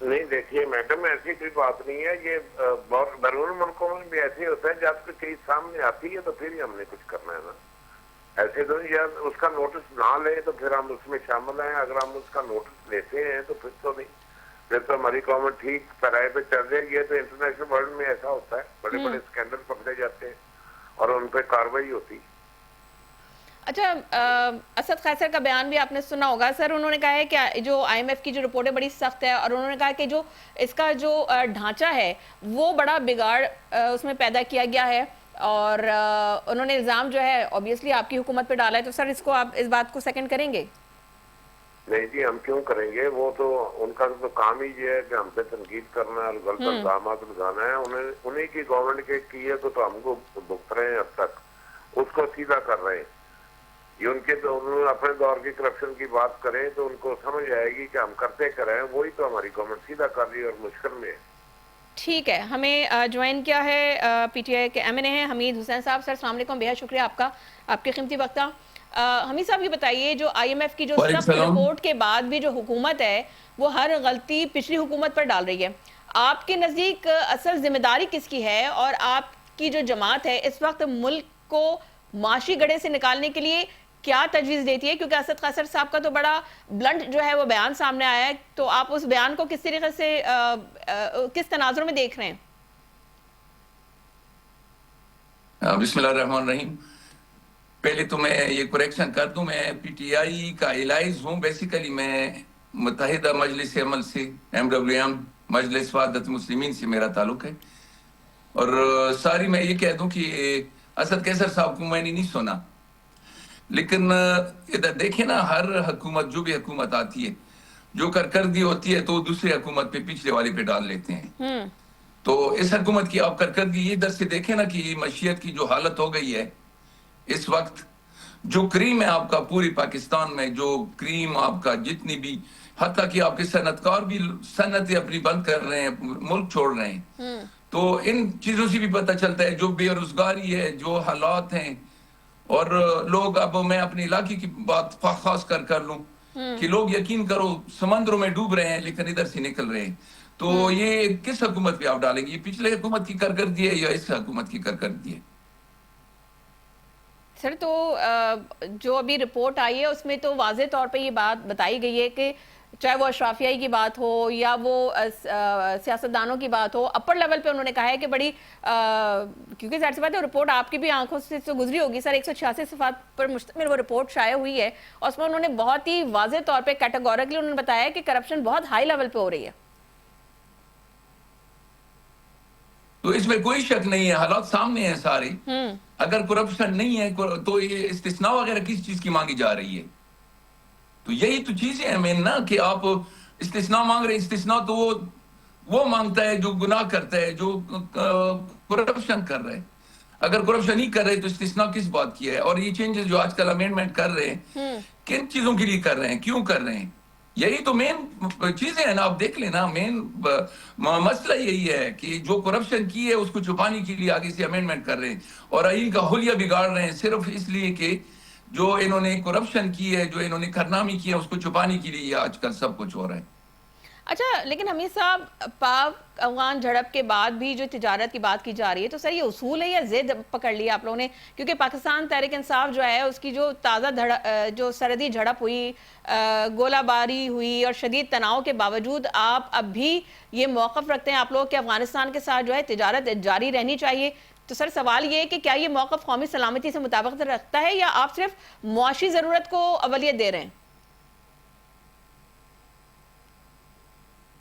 نہیں دیکھیے میڈم ایسی کوئی بات نہیں ہے، یہ بیرون ملکوں میں بھی ایسے ہوتا ہے، جب کوئی چیز سامنے آتی ہے تو پھر ہی ہم نے کچھ کرنا ہے نا. ایسے تو یا اس کا نوٹس نہ لیں تو پھر ہم اس میں شامل ہیں، اگر ہم اس کا نوٹس لیتے ہیں تو پھر تو نہیں، پھر تو ہماری گورنمنٹ ٹھیک پیرائے پہ چل جائے گی. تو انٹرنیشنل ورلڈ میں ایسا ہوتا ہے، بڑے بڑے اسکینڈل پکڑے جاتے ہیں اور ان پہ کاروائی ہوتی. اچھا، اسد قیصر کا بیان بھی آپ نے سنا ہوگا سر. انہوں نے کہا ہے کہ جو آئی ایم ایف کی جو رپورٹ ہے بڑی سخت ہے، اور انہوں نے کہا کہ جو اس کا جو ڈھانچہ ہے وہ بڑا بگاڑ اس میں پیدا کیا گیا ہے، اور انہوں نے الزام جو ہے اوبیسلی آپ کی حکومت پہ ڈالا ہے. تو سر اس کو آپ اس بات کو سیکنڈ کریں گے؟ نہیں جی، ہم کیوں کریں گے، وہ تو ان کا تو کام ہی یہ ہے کہ ہم پہ تنقید کرنا اور غلط الزامات لگانا ہے. انہیں کی گورنمنٹ کے کیے تو ہم کو بھگت رہے ہیں، اب تک اس کو سیدھا کر رہے ہیں. یہ ان کے تو انہوں نے اپنے دور کی کرپشن کی بات کریں تو ان کو سمجھ آئے گی کہ ہم کرتے کریں، وہی تو ہماری گورنمنٹ سیدھا کر رہی ہے اور مشکل میں ہے. ٹھیک ہے، ہمیں جوائن کیا ہے پی ٹی آئی کے ایم این اے ہیں حمید حسین صاحب. سر السلام علیکم، بہت شکریہ آپ کا، آپ کے قیمتی وقت کا. حمید صاحب یہ بتائیے، جو آئی ایم ایف کی جو سخت رپورٹ کے بعد بھی جو حکومت ہے وہ ہر غلطی پچھلی حکومت پر ڈال رہی ہے، آپ کے نزدیک اصل ذمہ داری کس کی ہے؟ اور آپ کی جو جماعت ہے اس وقت ملک کو معاشی گڑھے سے نکالنے کے لیے کیا تجویز دیتی ہے؟ کیونکہ اسد قیصر صاحب کا تو بڑا بلنٹ جو ہے وہ بیان سامنے آیا ہے، تو آپ اس بیان کو کس طریقے سے کس تناظر میں دیکھ رہے ہیں؟ بسم اللہ الرحمن الرحیم. پہلے تو میں یہ کریکشن کر دوں، میں پی ٹی آئی کا الائز ہوں. بیسیکلی میں متحدہ مجلس عمل سے، MWM مجلس وحدت مسلمین سے میرا تعلق ہے. اور ساری میں یہ کہہ دوں کہ اسد قیصر صاحب کو میں نے نہیں سنا، لیکن ادھر دیکھیں نا، ہر حکومت جو بھی حکومت آتی ہے جو کارکردگی ہوتی ہے تو دوسری حکومت پہ پچھلے والے پہ ڈال لیتے ہیں. تو اس حکومت کی آپ کارکردگی یہ ادھر سے دیکھیں نا کہ معیشت کی جو حالت ہو گئی ہے اس وقت، جو کریم ہے آپ کا پوری پاکستان میں، جو کریم آپ کا جتنی بھی، حتیٰ کہ آپ کے صنعت کار بھی صنعتیں اپنی بند کر رہے ہیں، ملک چھوڑ رہے ہیں. تو ان چیزوں سے بھی پتہ چلتا ہے جو بے روزگاری ہے، جو حالات ہیں. اور لوگ، اب میں اپنے علاقے کی بات خاص کر لوں کہ لوگ یقین کرو سمندروں میں ڈوب رہے ہیں لیکن ادھر سے نکل رہے ہیں. تو یہ کس حکومت پہ آپ ڈالیں گے؟ یہ پچھلے حکومت کی کارکردگی ہے یا اس حکومت کی کارکردگی ہے؟ سر تو جو ابھی رپورٹ آئی ہے اس میں تو واضح طور پہ یہ بات بتائی گئی ہے کہ چاہے وہ اشرافیائی کی بات ہو یا وہ سیاستدانوں کی بات ہو، اپر لیول پہ انہوں نے کہا ہے کہ بڑی کیونکہ ظاہر سی بات ہے رپورٹ آپ کی بھی آنکھوں سے گزری ہوگی سر. 186 صفحات پر مشتمل وہ رپورٹ شائع ہوئی ہے، اور اس میں انہوں نے بہت ہی واضح طور پہ کیٹیگورکلی انہوں نے بتایا کہ کرپشن بہت ہائی لیول پہ ہو رہی ہے. تو اس میں کوئی شک نہیں ہے، حالات سامنے ہیں سارے. اگر کرپشن نہیں ہے تو یہ استثناء وغیرہ کس چیز کی مانگی جا رہی ہے؟ تو یہی تو چیزیں ہیں مین نا، کہ آپ استثناء مانگ رہے ہیں. استثناء تو وہ مانگتا ہے جو گناہ کرتا ہے، جو کرپشن کر رہے ہیں. اگر کرپشن نہیں کر رہے تو استثناء کس بات کی ہے؟ اور یہ چینجز جو آج کل امینڈمنٹ کر رہے ہیں کن چیزوں کے لیے کر رہے ہیں، کیوں کر رہے ہیں؟ یہی تو مین چیزیں ہیں نا. آپ دیکھ لیں نا، مین مسئلہ یہی ہے کہ جو کرپشن کی ہے اس کو چھپانے کے لیے آگے سے امینڈمنٹ کر رہے ہیں اور آئین کا حلیہ بگاڑ رہے ہیں، صرف اس لیے کہ جو انہوں نے کرپشن کی ہے، جو انہوں نے کارنامے کی ہے، اس کو چھپانے کے لیے یہ آج کل سب کچھ ہو رہا ہے. اچھا، لیکن حمید صاحب پاک افغان جھڑپ کے بعد بھی جو تجارت کی بات کی جا رہی ہے، تو سر یہ اصول ہے یا ضد پکڑ لی آپ لوگوں نے؟ کیونکہ پاکستان تحریک انصاف جو ہے اس کی جو تازہ جو سرحدی جھڑپ ہوئی، گولہ باری ہوئی اور شدید تناؤ کے باوجود آپ اب بھی یہ موقف رکھتے ہیں آپ لوگ کہ افغانستان کے ساتھ جو ہے تجارت جاری رہنی چاہیے. تو سر سوال یہ ہے کہ کیا یہ موقف قومی سلامتی سے مطابقت رکھتا ہے یا آپ صرف معاشی ضرورت کو اولویت دے رہے ہیں؟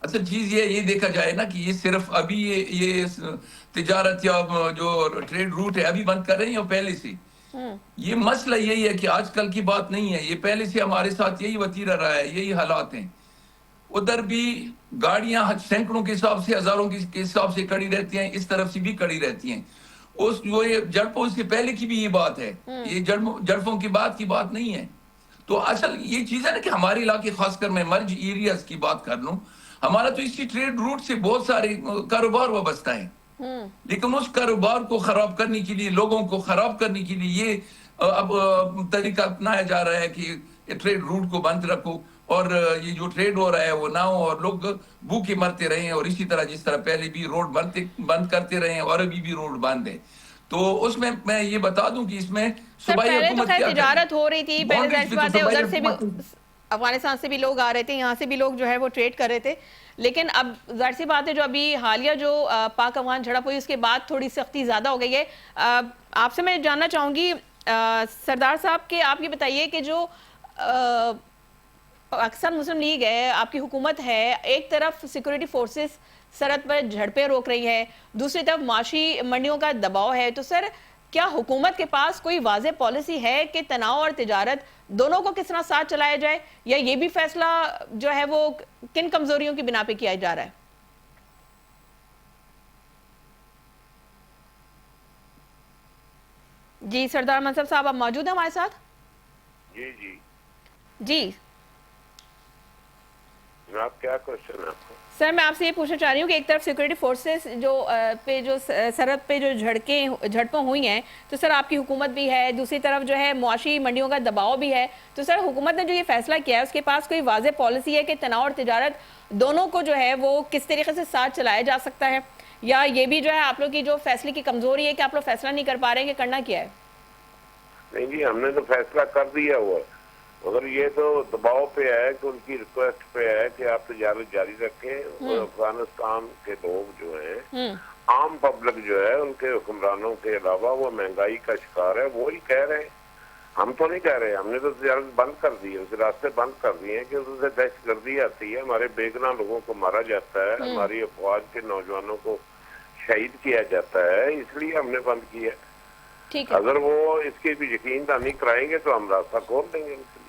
اصل چیز یہ دیکھا جائے نا کہ یہ صرف ابھی یہ تجارت یا جو ٹریڈ روٹ ہے ابھی بند کر رہے ہیں یا پہلے سے؟ یہ مسئلہ یہی ہے کہ آج کل کی بات نہیں ہے، یہ پہلے سے ہمارے ساتھ یہی وتیرہ رہا ہے، یہی حالات ہیں. ادھر بھی گاڑیاں سینکڑوں کے حساب سے، ہزاروں کے حساب سے کڑی رہتی ہیں، اس طرف سے بھی کڑی رہتی ہیں. یہ جڑپوں سے پہلے کی بھی یہ بات ہے، یہ جڑپوں کی بات نہیں ہے. تو اصل یہ چیز ہے نا کہ ہمارے علاقے، خاص کر میں مرج ایریاز کی بات کر لوں، ہمارا تو اسی ٹریڈ روٹ سے بہت سارے کاروبار وابستہ ہیں. لیکن اس کاروبار کو خراب کرنے کے لیے، لوگوں کو خراب کرنے کے لیے یہ اب طریقہ اپنایا جا رہا ہے کہ ٹریڈ روٹ کو بند رکھو. اور یہ جو ٹریڈ ہو رہا ہے وہ نہ ہو اور لوگ بھوکے مرتے رہے ہیں، اور اسی طرح جس طرح پہلے بھی روڈ بند کرتے رہے ہیں اور ابھی بھی روڈ بند ہے. تو اس میں یہ بتا دوں کہ اس میں سر صوبائی پہلے تو حکومت خیر کیا کرے. تجارت ہو رہی تھی، پہلے ظاہر سی بات ہے ادھر سے بھی افغانستان سے بھی لوگ آ رہے تھے، یہاں سے بھی لوگ جو ہے وہ ٹریڈ کر رہے تھے، لیکن اب ظاہر سی بات ہے جو ابھی حالیہ جو پاک افغان جھڑپ ہوئی اس کے بعد تھوڑی سختی زیادہ ہو گئی ہے. آپ سے میں جاننا چاہوں گی سردار صاحب کہ آپ یہ بتائیے کہ جو اکثر مسلم لیگ ہے، آپ کی حکومت ہے، ایک طرف سیکورٹی فورسز سرحد پر جھڑپیں روک رہی ہے، دوسری طرف معاشی منڈیوں کا دباؤ ہے، تو سر کیا حکومت کے پاس کوئی واضح پالیسی ہے کہ تناؤ اور تجارت دونوں کو کس طرح ساتھ چلایا جائے، یا یہ بھی فیصلہ جو ہے وہ کن کمزوریوں کی بنا پہ کیا جا رہا ہے؟ جی سردار منصف صاحب آپ موجود ہیں ہمارے ساتھ؟ جی جی جی جناب کیا کوشچن ہے آپ کو؟ سر میں آپ سے یہ پوچھنا چاہ رہی ہوں کہ ایک طرف سیکورٹی فورسز جو سرحد پہ جو جھڑپیں ہوئی ہیں، تو سر آپ کی حکومت بھی ہے، دوسری طرف جو ہے معاشی منڈیوں کا دباؤ بھی ہے، تو سر حکومت نے جو یہ فیصلہ کیا ہے اس کے پاس کوئی واضح پالیسی ہے کہ تناؤ اور تجارت دونوں کو جو ہے وہ کس طریقے سے ساتھ چلایا جا سکتا ہے، یا یہ بھی جو ہے آپ لوگ کی جو فیصلے کی کمزوری ہے کہ آپ لوگ فیصلہ نہیں کر پا رہے ہیں کہ کرنا کیا ہے؟ نہیں جی، ہم نے تو فیصلہ کر دیا ہوا ہے، مگر یہ تو دباؤ پہ ہے کہ ان کی ریکویسٹ پہ ہے کہ آپ تجارت جاری رکھیں. اور افغانستان کے لوگ جو ہیں، عام پبلک جو ہے، ان کے حکمرانوں کے علاوہ وہ مہنگائی کا شکار ہے، وہی کہہ رہے ہیں. ہم تو نہیں کہہ رہے، ہم نے تو تجارت بند کر دی ہے، اس راستے بند کر دیے ہیں کہ اس سے دہشت گردی آتی ہے، ہمارے بے گناہ لوگوں کو مارا جاتا ہے، ہماری افواج کے نوجوانوں کو شہید کیا جاتا ہے، اس لیے ہم نے بند کیا. اگر وہ اس کی بھی یقین دہانی کرائیں گے تو ہم راستہ کھول دیں گے ان کے لیے.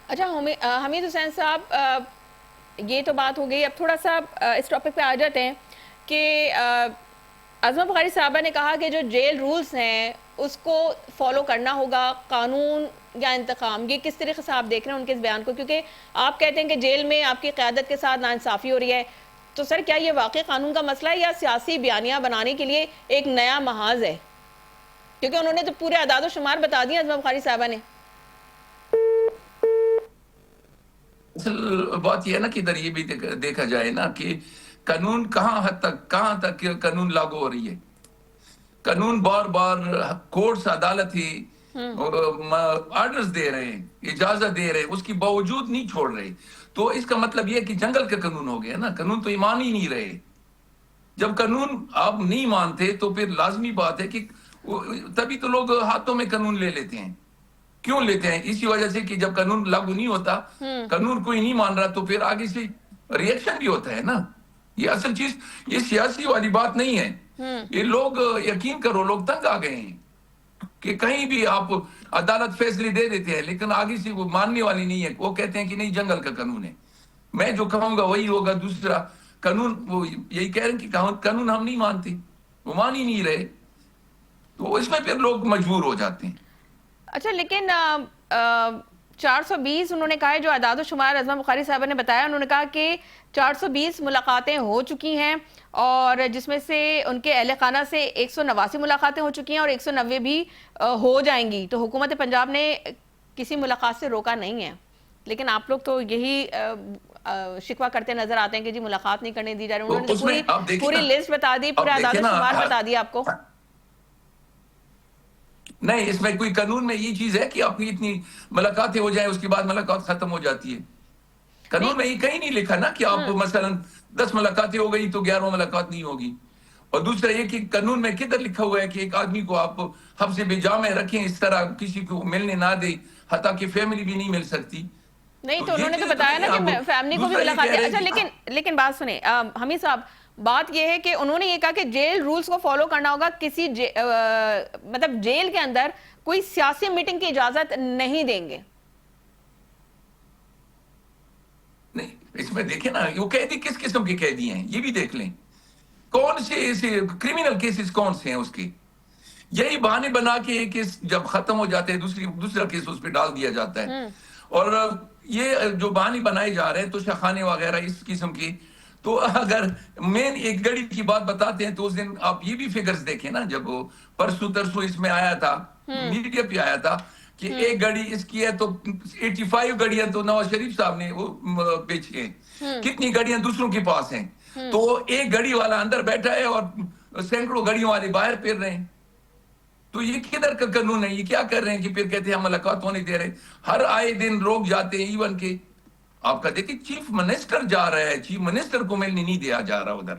اچھا حمید حسین صاحب، یہ تو بات ہو گئی، اب تھوڑا سا اس ٹاپک پہ آ جاتے ہیں کہ عظمت بخاری صاحبہ نے کہا کہ جو جیل رولز ہیں اس کو فالو کرنا ہوگا، قانون یا انتقام، یہ کس طریقے سے آپ دیکھ رہے ہیں ان کے اس بیان کو؟ کیونکہ آپ کہتے ہیں کہ جیل میں آپ کی قیادت کے ساتھ ناانصافی ہو رہی ہے، تو سر کیا یہ واقعی قانون کا مسئلہ ہے یا سیاسی بیانیہ بنانے کے لیے ایک نیا محاذ ہے؟ کیونکہ انہوں نے تو پورے اعداد و شمار بتا دیے عظمت بخاری صاحبہ نے. اصل بات یہ ہے نا کہ ادھر یہ بھی دیکھا جائے نا کہ قانون کہاں تک قانون لاگو ہو رہی ہے. قانون بار بار کورٹس عدالت ہی آرڈرز دے رہے ہیں، اجازت دے رہے ہیں، اس کی باوجود نہیں چھوڑ رہے. تو اس کا مطلب یہ ہے کہ جنگل کا قانون ہو گیا نا، قانون تو ایمان ہی نہیں رہے. جب قانون آپ نہیں مانتے تو پھر لازمی بات ہے کہ تبھی تو لوگ ہاتھوں میں قانون لے لیتے ہیں. کیوں لیتے ہیں؟ اسی وجہ سے کہ جب قانون لاگو نہیں ہوتا، قانون کوئی نہیں مان رہا، تو پھر آگے سے ریئیکشن بھی ہوتا ہے نا. یہ اصل چیز، یہ سیاسی والی بات نہیں ہے. یہ لوگ یقین کرو، لوگ تنگ آ گئے ہیں کہ کہیں بھی آپ عدالت فیصلے دے دیتے ہیں لیکن آگے سے وہ ماننے والی نہیں ہے. وہ کہتے ہیں کہ نہیں جنگل کا قانون ہے، میں جو کہوں گا وہی ہوگا. دوسرا قانون، وہ یہی کہہ رہے ہیں کہ قانون ہم نہیں مانتے، وہ مان ہی نہیں رہے. تو اس میں پھر لوگ مجبور ہو جاتے ہیں. اچھا لیکن 420 انہوں نے کہا ہے، جو اعداد و شمار عظمت بخاری صاحبہ نے بتایا، انہوں نے کہا کہ 420 ملاقاتیں ہو چکی ہیں، اور جس میں سے ان کے اہل خانہ سے 189 ملاقاتیں ہو چکی ہیں اور 190 بھی ہو جائیں گی. تو حکومت پنجاب نے کسی ملاقات سے روکا نہیں ہے، لیکن آپ لوگ تو یہی شکوہ کرتے نظر آتے ہیں کہ جی ملاقات نہیں کرنے دی جا رہی. انہوں نے پوری لسٹ بتا دی، پورے اعداد و شمار بتا دیا آپ کو. نہیں، اس میں کوئی قانون میں یہ چیز ہے کہ آپ کی اتنی ملاقاتیں ہو جائیں اس کے بعد ملاقات ختم ہو جاتی ہے؟ قانون میں یہ کہیں نہیں لکھا نا کہ آپ مثلا 10 ملاقاتیں ہو گئی تو 11واں ملاقات نہیں ہوگی. اور دوسرا یہ کہ قانون میں کدھر لکھا ہوا ہے کہ ایک آدمی کو آپ حبس بجا میں رکھیں، اس طرح کسی کو ملنے نہ دیں، حتیٰ کہ فیملی بھی نہیں مل سکتی. نہیں تو انہوں نے تو بتایا نا کہ فیملی کو بھی ملاقات. اچھا لیکن بات سنیں حمید صاحب، بات یہ ہے کہ انہوں نے یہ کہا کہ جیل رولز کو فالو کرنا ہوگا، کسی مطلب جیل کے اندر کوئی سیاسی میٹنگ کی اجازت نہیں دیں گے. نہیں، اس میں دیکھیں نا وہ قیدی کس قسم کے قیدی ہیں یہ بھی دیکھ لیں. کون سے ایسے کرمینل کیسز کون سے ہیں اس کے؟ یہی بہانے بنا کے ایک کیس جب ختم ہو جاتے ہیں دوسرا کیس اس پہ ڈال دیا جاتا ہے. اور یہ جو بہانے بنائے جا رہے ہیں تو شخانے وغیرہ اس قسم کی، تو اگر مین ایک گڑی کی بات بتاتے ہیں تو اس دن آپ یہ بھی فگرز دیکھیں نا، جب پرسوں ترسوں اس میں آیا تھا، میڈیا پہ آیا تھا کہ ایک گاڑی اس کی ہے تو 85 گاڑیاں تو نواز شریف صاحب نے وہ بیچی ہیں، کتنی گاڑیاں دوسروں کے پاس ہیں، تو ایک گاڑی والا اندر بیٹھا ہے اور سینکڑوں گاڑیوں والے باہر پھر رہے ہیں. تو یہ کدھر کا قانون ہے؟ یہ کیا کر رہے ہیں کہ پھر کہتے ہیں ہم ملاقات ہونے دے رہے ہیں. ہر آئے دن لوگ جاتے ہیں، ایون کہ آپ کا دیکھیں چیف منسٹر جا رہا ہے، چیف منسٹر کو ملنے نہیں دیا جا رہا ادھر.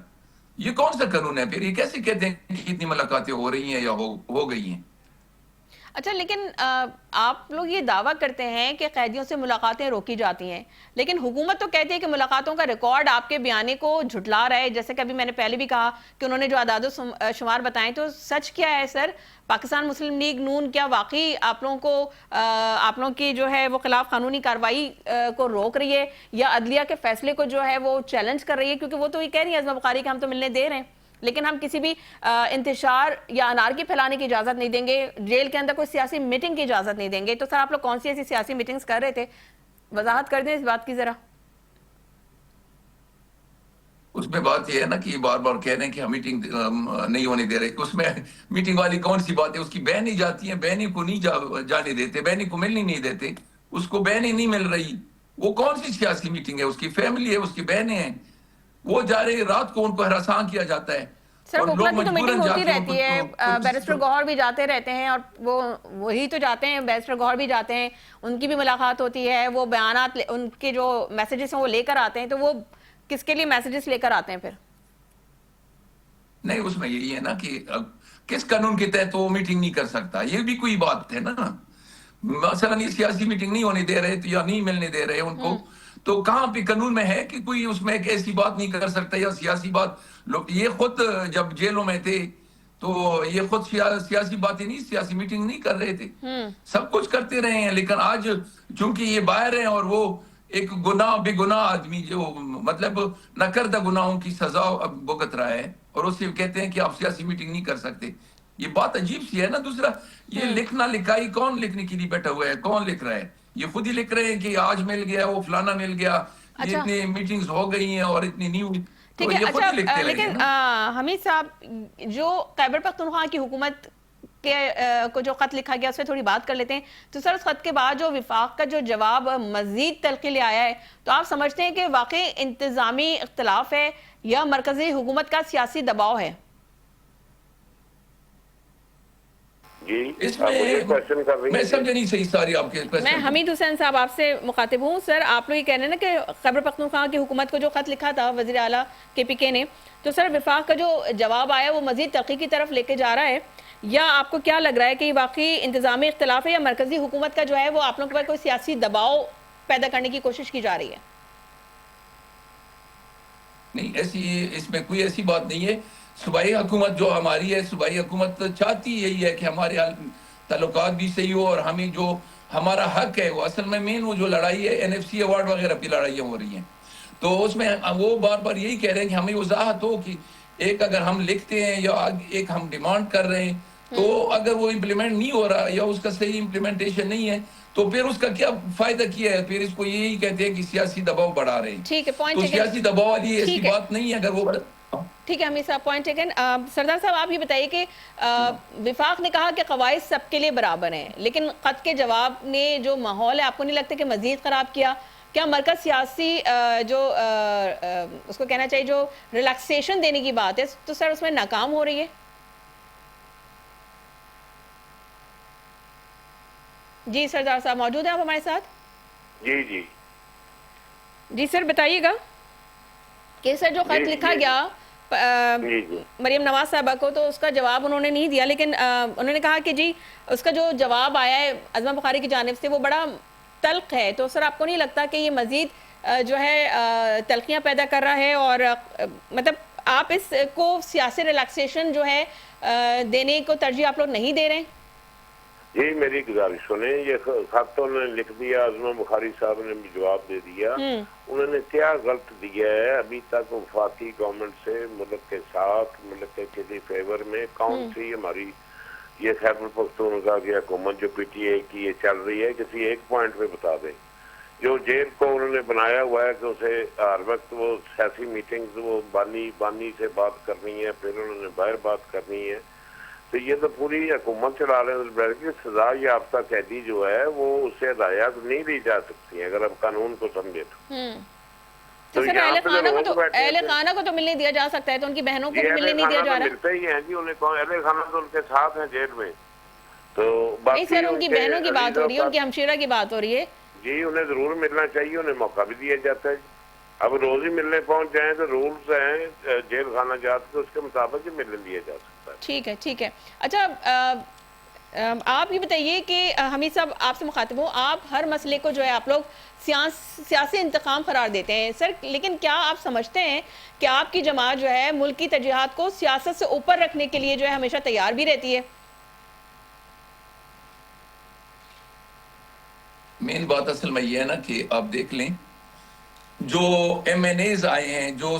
یہ کون سا قانون ہے؟ پھر یہ کیسے کہتے ہیں کہ اتنی ملاقاتیں ہو رہی ہیں یا ہو گئی ہیں؟ اچھا لیکن آپ لوگ یہ دعویٰ کرتے ہیں کہ قیدیوں سے ملاقاتیں روکی جاتی ہیں، لیکن حکومت تو کہتی ہے کہ ملاقاتوں کا ریکارڈ آپ کے بیانے کو جھٹلا رہا ہے. جیسے کہ ابھی میں نے پہلے بھی کہا کہ انہوں نے جو اعداد و شمار بتائیں، تو سچ کیا ہے سر؟ پاکستان مسلم لیگ نون کیا واقعی آپ لوگوں کی جو ہے وہ خلاف قانونی کارروائی کو روک رہی ہے، یا عدلیہ کے فیصلے کو جو ہے وہ چیلنج کر رہی ہے؟ کیونکہ وہ تو یہ کہہ رہی ہے ازما بخاری کہ ہم تو ملنے دے رہے ہیں، لیکن ہم کسی بھی انتشار یا انارکی پھیلانے کی اجازت نہیں دیں گے، جیل کے اندر کوئی سیاسی میٹنگ کی اجازت نہیں دیں گے. تو سر آپ لوگ کون سی ایسی سیاسی میٹنگز کر رہے تھے؟ وضاحت کر دیں اس بات کی ذرا. اس میں بات یہ ہے نا کہ بار بار کہہ رہے ہیں کہ ہم میٹنگ نہیں ہونے دے رہے. اس میں میٹنگ والی کون سی بات ہے؟ اس کی بہنیں جاتی ہیں، بہنیں کو نہیں جانے دیتے، بہنیں کو ملنے نہیں دیتے، اس کو بہنیں نہیں مل رہی. وہ کون سی سیاسی میٹنگ ہے؟ اس کی فیملی ہے، اس کی بہنیں ہیں، وہ جا رہے ہیں، رات کو ان کو ہراساں کیا جاتا ہے. سر اور کوکلا لوگ کی تو میٹنگ مجبوراً جا ہوتی کے ان رہتی ہے، کو بیرسٹر گوہر بھی جاتے رہتے ہیں، اور وہی تو جاتے ہیں، بیرسٹر گوہر بھی جاتے ہیں، ان کی بھی ملاقات ہوتی ہے، وہ بیانات ان کے جو میسیجز ہیں وہ لے کر آتے ہیں. تو وہ کس کے لیے میسیجز لے کر آتے ہیں پھر؟ نہیں، اس میں یہی ہے نا کہ کس قانون کے تحت وہ میٹنگ نہیں کر سکتا. یہ بھی کوئی بات ہے نا. مثلا یہ سیاسی میٹنگ نہیں ہونے دے رہے یا نہیں ملنے دے رہے ان کو، تو کہاں پہ قانون میں ہے کہ کوئی اس میں ایک ایسی بات نہیں کر سکتا یا سیاسی بات. یہ خود جب جیلوں میں تھے تو یہ خود سیاسی باتیں نہیں، سیاسی میٹنگ نہیں کر رہے تھے، سب کچھ کرتے رہے ہیں. لیکن آج چونکہ یہ باہر ہیں اور وہ ایک بے گناہ آدمی جو مطلب نہ کردہ گناہوں کی سزا بھگت رہا ہے، اور اس سے کہتے ہیں کہ آپ سیاسی میٹنگ نہیں کر سکتے. یہ بات عجیب سی ہے نا. دوسرا یہ لکھنا لکھائی کون لکھنے کے لیے بیٹھا ہوا ہے؟ کون لکھ رہا ہے؟ یہ خود ہی لکھ رہے ہیں کہ آج مل گیا، وہ فلانا مل گیا، یہ اتنی میٹنگز ہو گئی ہیں اور اتنی نہیں ہوئی. ٹھیک ہے. اچھا لیکن حمید صاحب، جو خیبر پختونخوا کی حکومت کو جو خط لکھا گیا اس پہ تھوڑی بات کر لیتے ہیں. تو سر اس خط کے بعد جو وفاق کا جو جواب مزید تلخی لے آیا ہے، تو آپ سمجھتے ہیں کہ واقعی انتظامی اختلاف ہے یا مرکزی حکومت کا سیاسی دباؤ ہے؟ جی اس میں سمجھے نہیں صحیح ساری آپ کے کوئسچن. میں حمید حسین صاحب آپ سے مخاطب ہوں. سر آپ لوگ یہ کہہ رہے ہیں نا کہ خیبر پختونخوا کی حکومت کو جو خط لکھا تھا وزیر اعلیٰ KPK نے، تو سر وفاق کا جو جواب آیا وہ مزید ترقی کی طرف لے کے جا رہا ہے، یا آپ کو کیا لگ رہا ہے کہ یہ واقعی انتظامی اختلاف ہے یا مرکزی حکومت کا جو ہے وہ آپ لوگوں پر کوئی سیاسی دباؤ پیدا کرنے کی کوشش کی جا رہی ہے؟ نہیں، اس میں کوئی ایسی بات نہیں ہے. صوبائی حکومت جو ہماری ہے، صوبائی حکومت چاہتی یہی ہے کہ ہمارے تعلقات بھی صحیح ہو، اور ہمیں جو ہمارا حق ہے وہ اصل میں مین وہ جو لڑائی ہے NFC ایوارڈ وغیرہ کی لڑائیاں ہو رہی ہیں، تو اس میں وہ بار بار یہی کہہ رہے ہیں کہ ہمیں وضاحت ہو کہ ایک اگر ہم لکھتے ہیں یا ایک ہم ڈیمانڈ کر رہے ہیں، تو اگر وہ امپلیمنٹ نہیں ہو رہا یا اس کا صحیح امپلیمنٹیشن نہیں ہے، تو پھر اس کا کیا فائدہ کیا ہے؟ پھر اس کو یہی کہتے ہیں کہ سیاسی دباؤ بڑھا رہے ہیں. ٹھیک ہے، پوائنٹ تو سیاسی دباؤ والی ایسی بات نہیں ہے. اگر وہ ٹھیک ہے حمید صاحب، پوائنٹ ٹیکن. سردار صاحب آپ یہ بتائیے کہ وفاق نے کہا کہ قواعد سب کے لیے برابر ہیں، لیکن خط کے جواب نے جو ماحول ہے آپ کو نہیں لگتا کہ مزید خراب کیا؟ کیا مرکز سیاسی جو اس کو کہنا چاہیے جو ریلیکسیشن دینے کی بات ہے، تو سر اس میں ناکام ہو رہی ہے؟ جی سردار صاحب موجود ہیں آپ ہمارے ساتھ؟ جی جی جی سر بتائیے گا کہ سر جو خط لکھا گیا مریم نواز صاحبہ کو، تو اس کا جواب انہوں نے نہیں دیا، لیکن انہوں نے کہا کہ جی اس کا جو جواب آیا ہے ازما بخاری کی جانب سے وہ بڑا تلخ ہے. تو سر آپ کو نہیں لگتا کہ یہ مزید جو ہے تلخیاں پیدا کر رہا ہے، اور مطلب آپ اس کو سیاسی ریلیکسیشن جو ہے دینے کو ترجیح آپ لوگ نہیں دے رہے ہیں؟ جی میری گزارش سنیں، یہ خط تو انہوں نے لکھ دیا، ازما بخاری صاحب نے بھی جواب دے دیا. انہوں نے کیا غلط دیا ہے؟ ابھی تک وفاقی گورنمنٹ سے ملک کے ساتھ، ملک کے فیور میں کون سی ہماری یہ خیبر پختونخوا کی حکومت جو PTI کی یہ چل رہی ہے، کسی ایک پوائنٹ پہ بتا دیں. جو جیل کو انہوں نے بنایا ہوا ہے کہ اسے ہر وقت وہ سیاسی میٹنگز، وہ بانی سے بات کرنی ہے، پھر انہوں نے باہر بات کرنی ہے. تو یہ تو پوری حکومت چلا رہے ہیں کہ سزا یافتہ قیدی جو ہے وہ اس سے ہدایات نہیں لی جا سکتی ہیں اگر اب قانون کو سمجھے تو سر اہل خانہ کو تو ملنے دیا جا سکتا ہے، تو ان کی بہنوں کو بھی ملنے نہیں دیا جا رہا؟ ملتے ہی ہیں جی، انہیں اہل خانہ تو ان کے ساتھ ہیں جیل میں. تو نہیں سر، ان کی بہنوں کی بات ہو رہی ہے، ان کی ہمشیرہ کی بات ہو رہی ہے. جی انہیں ضرور ملنا چاہیے، انہیں موقع بھی دیا جاتا ہے. اب روز ہی ملنے پہنچ جائیں تو رولز ہیں جیل خانہ جات کے، اس کے مطابق ہی ملنے دیا جا سکتا ہے. ٹھیک ہے ٹھیک ہے. اچھا آپ یہ بتائیے کہ حمید صاحب آپ سے مخاطب ہوں، آپ ہر مسئلے کو جو ہے آپ لوگ سیاسی انتقام قرار دیتے ہیں سر، لیکن کیا آپ سمجھتے ہیں کہ آپ کی جماعت جو ہے ملک کی ترجیحات کو سیاست سے اوپر رکھنے کے لیے جو ہے ہمیشہ تیار بھی رہتی ہے؟ مین بات اصل میں یہ ہے نا کہ آپ دیکھ لیں جو ایم این ایز آئے ہیں، جو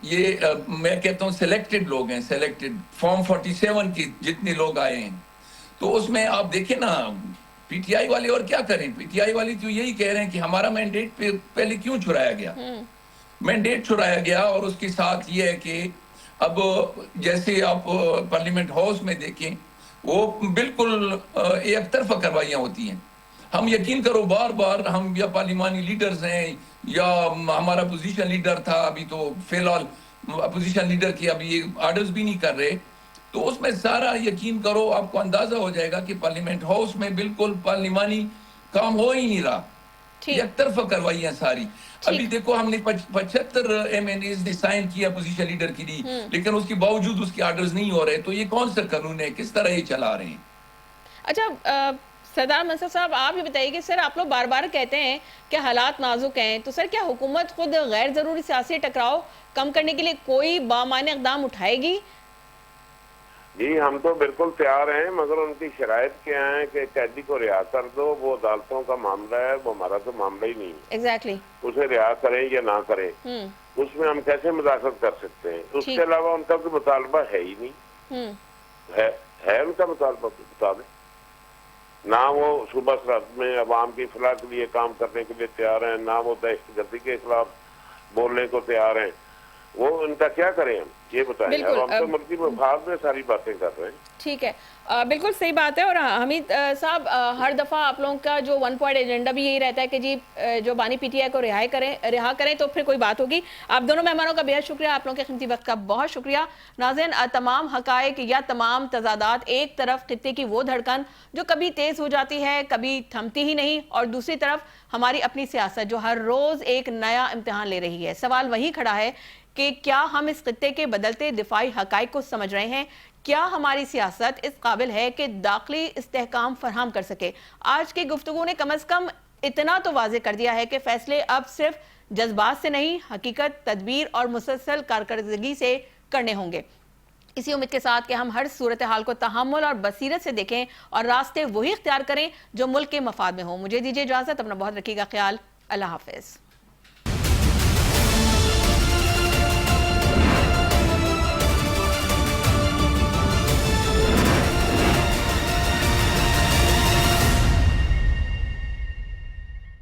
یہ میں کہتا ہوں سلیکٹڈ لوگ ہیں، سلیکٹڈ فارم 47 کی جتنے لوگ آئے ہیں، تو اس میں آپ دیکھیں نا پی ٹی آئی والے اور کیا کریں. پی ٹی آئی والے تو یہی کہہ رہے ہیں کہ ہمارا مینڈیٹ پہلے کیوں چھڑایا گیا. مینڈیٹ چھڑایا گیا اور اس کے ساتھ یہ ہے کہ اب جیسے آپ پارلیمنٹ ہاؤس میں دیکھیں وہ بالکل ایک طرفہ کروائیاں ہوتی ہیں. ہم یقین کرو بار بار ہم یا پارلیمانی لیڈرز ہیں یا ہمارا اپوزیشن لیڈر تھا، ابھی تو فی الحال اپوزیشن لیڈر کی ابھی یہ آرڈرز بھی نہیں کر رہے، تو اس میں سارا یقین کرو آپ کو اندازہ ہو جائے گا کہ پارلیمنٹ ہاؤس میں بالکل پارلیمانی کام ہو ہی نہیں رہا، یک طرفہ کروائیاں ساری. ابھی دیکھو ہم نے 75 ایم این ایز نے سائن کیا اپوزیشن لیڈر کے لیے، لیکن اس کے باوجود اس کے آرڈرز نہیں ہو رہے. تو یہ کون سا قانون ہے، کس طرح یہ چلا رہے ہیں؟ اچھا سردار منصف صاحب آپ یہ بتائیے کہ سر آپ لوگ بار بار کہتے ہیں کہ حالات نازک ہیں، تو سر کیا حکومت خود غیر ضروری سیاسی ٹکراؤ کم کرنے کے لیے کوئی بامعنی اقدام اٹھائے گی؟ جی ہم تو بالکل تیار ہیں، مگر ان کی شرائط کیا ہیں کہ قیدی کو رہا کر دو، وہ عدالتوں کا معاملہ ہے، وہ ہمارا تو معاملہ ہی نہیں ہے. ایگزیکٹلی اسے رہا کریں یا نہ کریں اس میں ہم کیسے مداخلت کر سکتے ہیں. اس کے علاوہ ان کا کوئی مطالبہ ہے ہی نہیں. ہے ان کا مطالبہ بتا دیں. نہ وہ صوبہ سرحد میں عوام کی فلاح کے لیے کام کرنے کے لیے تیار ہیں، نہ وہ دہشت گردی کے خلاف بولنے کو تیار ہیں. وہ ان کا کیا کریں ہم یہ بتائیں. اب ہم تو ملکی مفاد میں ساری باتیں کر رہے ہیں. ٹھیک ہے، بالکل صحیح بات ہے. اور حمید صاحب ہر دفعہ آپ لوگوں کا جو 1 پوائنٹ ایجنڈا بھی یہی رہتا ہے کہ جی جو بانی پی ٹی آئی کو رہا کریں تو پھر کوئی بات ہوگی. آپ دونوں مہمانوں کا بہت شکریہ، آپ لوگوں کے قیمتی وقت کا بہت شکریہ. ناظرین، تمام حقائق یا تمام تضادات، ایک طرف خطے کی وہ دھڑکن جو کبھی تیز ہو جاتی ہے کبھی تھمتی ہی نہیں، اور دوسری طرف ہماری اپنی سیاست جو ہر روز ایک نیا امتحان لے رہی ہے. سوال وہی کھڑا ہے کہ کیا ہم اس خطے کے بدلتے دفاعی حقائق کو سمجھ رہے ہیں؟ کیا ہماری سیاست اس قابل ہے کہ داخلی استحکام فراہم کر سکے؟ آج کی گفتگو نے کم از کم اتنا تو واضح کر دیا ہے کہ فیصلے اب صرف جذبات سے نہیں، حقیقت، تدبیر اور مسلسل کارکردگی سے کرنے ہوں گے. اسی امید کے ساتھ کہ ہم ہر صورتحال کو تحمل اور بصیرت سے دیکھیں اور راستے وہی اختیار کریں جو ملک کے مفاد میں ہوں. مجھے دیجیے اجازت، اپنا بہت رکھیے گا خیال. اللہ حافظ.